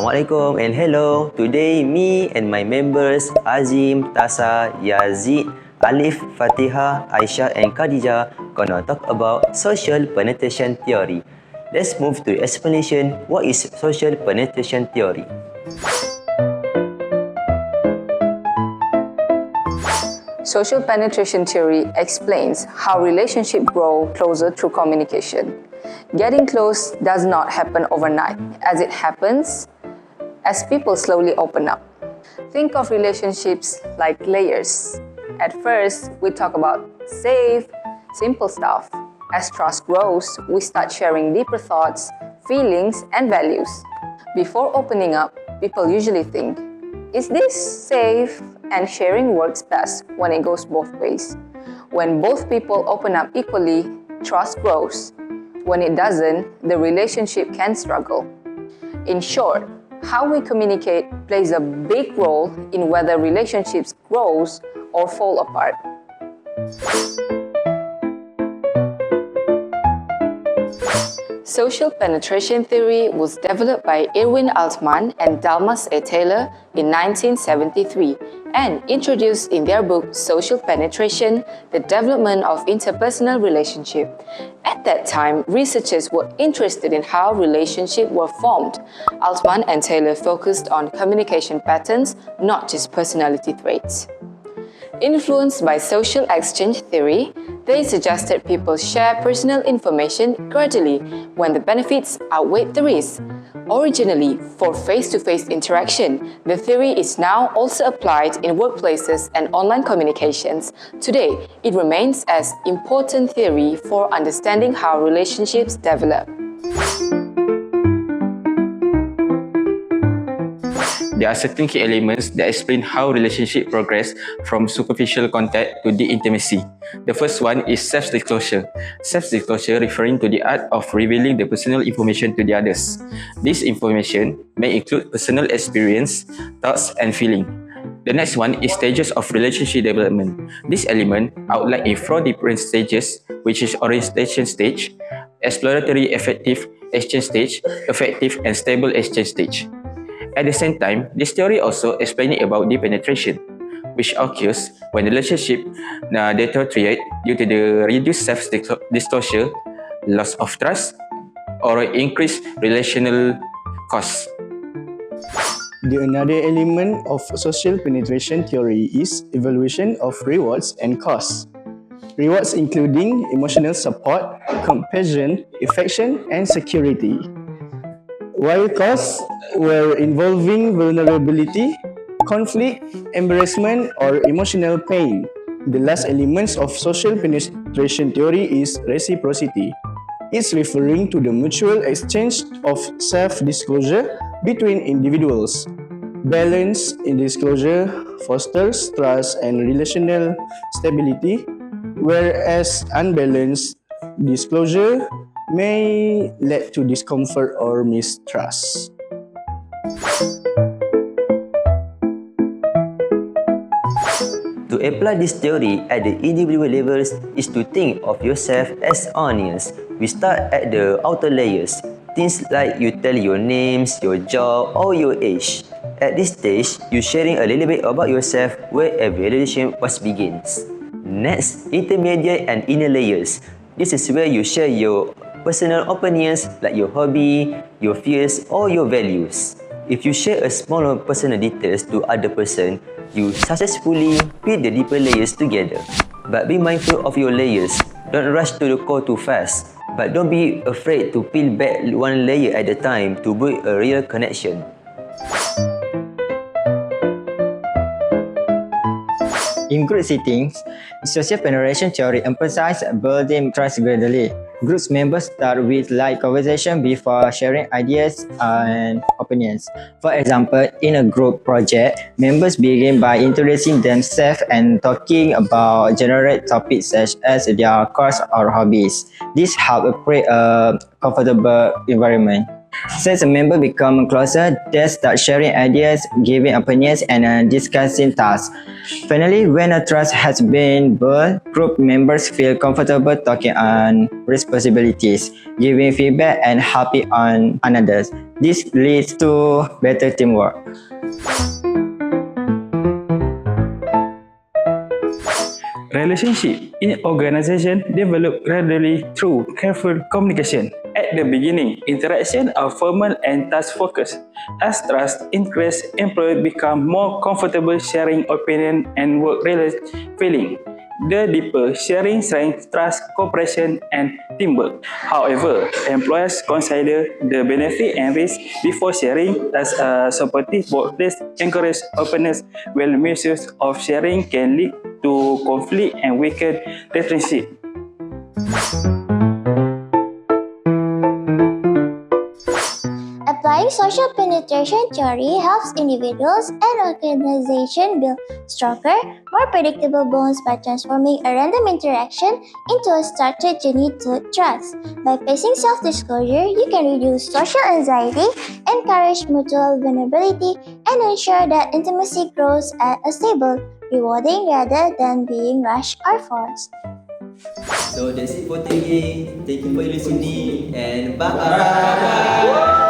Assalamualaikum and hello. Today, me and my members Azim, Tasa, Yazid, Alif, Fatiha, Aisha and Khadijah gonna talk about social penetration theory. Let's move to the explanation. What is social penetration theory? Social penetration theory explains how relationships grow closer through communication. Getting close does not happen overnight, as it happens as people slowly open up. Think of relationships like layers. At first, we talk about safe, simple stuff. As trust grows, we start sharing deeper thoughts, feelings, and values. Before opening up, people usually think, is this safe? And sharing works best when it goes both ways. When both people open up equally, trust grows. When it doesn't, the relationship can struggle. In short, how we communicate plays a big role in whether relationships grows or fall apart. Social penetration theory was developed by Irwin Altman and Dalmas A. Taylor in 1973 and introduced in their book Social Penetration, The Development of Interpersonal Relationship. At that time, researchers were interested in how relationships were formed. Altman and Taylor focused on communication patterns, not just personality traits. Influenced by social exchange theory, they suggested people share personal information gradually when the benefits outweigh the risks. Originally for face-to-face interaction, the theory is now also applied in workplaces and online communications. Today, it remains as important theory for understanding how relationships develop. There are certain key elements that explain how relationships progress from superficial contact to deep intimacy. The first one is self-disclosure. Self-disclosure referring to the art of revealing the personal information to the others. This information may include personal experience, thoughts, and feelings. The next one is stages of relationship development. This element outlined in 4 different stages, which is orientation stage, exploratory effective exchange stage, effective and stable exchange stage. At the same time, this theory also explains about deep penetration, which occurs when the relationship deteriorates due to the reduced self-disclosure, loss of trust, or increased relational costs. Another element of social penetration theory is evaluation of rewards and costs. Rewards including emotional support, compassion, affection, and security. While costs were involving vulnerability, conflict, embarrassment, or emotional pain. The last elements of social penetration theory is reciprocity. It's referring to the mutual exchange of self-disclosure between individuals. Balance in disclosure fosters trust and relational stability, whereas unbalanced disclosure may lead to discomfort or mistrust. To apply this theory at the individual levels is to think of yourself as onions. We start at the outer layers. Things like you tell your names, your job, or your age. At this stage, you're sharing a little bit about yourself where every relationship was begins. Next, intermediate and inner layers. This is where you share your personal opinions like your hobby, your fears, or your values. If you share a smaller personal details to other person, you successfully put the deeper layers together. But be mindful of your layers. Don't rush to the core too fast. But don't be afraid to peel back one layer at a time to build a real connection. In group settings, social penetration theory emphasizes building trust gradually. Group members start with light conversation before sharing ideas and opinions. For example, in a group project, members begin by introducing themselves and talking about general topics such as their course or hobbies. This helps create a comfortable environment. Since a member become closer, they start sharing ideas, giving opinions, and discussing tasks. Finally, when a trust has been built, group members feel comfortable talking on responsibilities, giving feedback, and helping on others. This leads to better teamwork. Relationship in organization develop gradually through careful communication. At the beginning, interaction are formal and task-focused. As trust increases, employees become more comfortable sharing opinion and work-related feeling. The deeper sharing strengthens trust, cooperation, and teamwork. However, employers consider the benefit and risk before sharing, as a supportive workplace encourages openness, while measures of sharing can lead to conflict and weaken relationship. Applying social penetration theory helps individuals and organizations build stronger, more predictable bonds by transforming a random interaction into a structured journey to trust. By placing self-disclosure, you can reduce social anxiety, encourage mutual vulnerability, and ensure that intimacy grows at a stable, rewarding rather than being rushed or forced. So that's it for today. Thank you for listening and bye.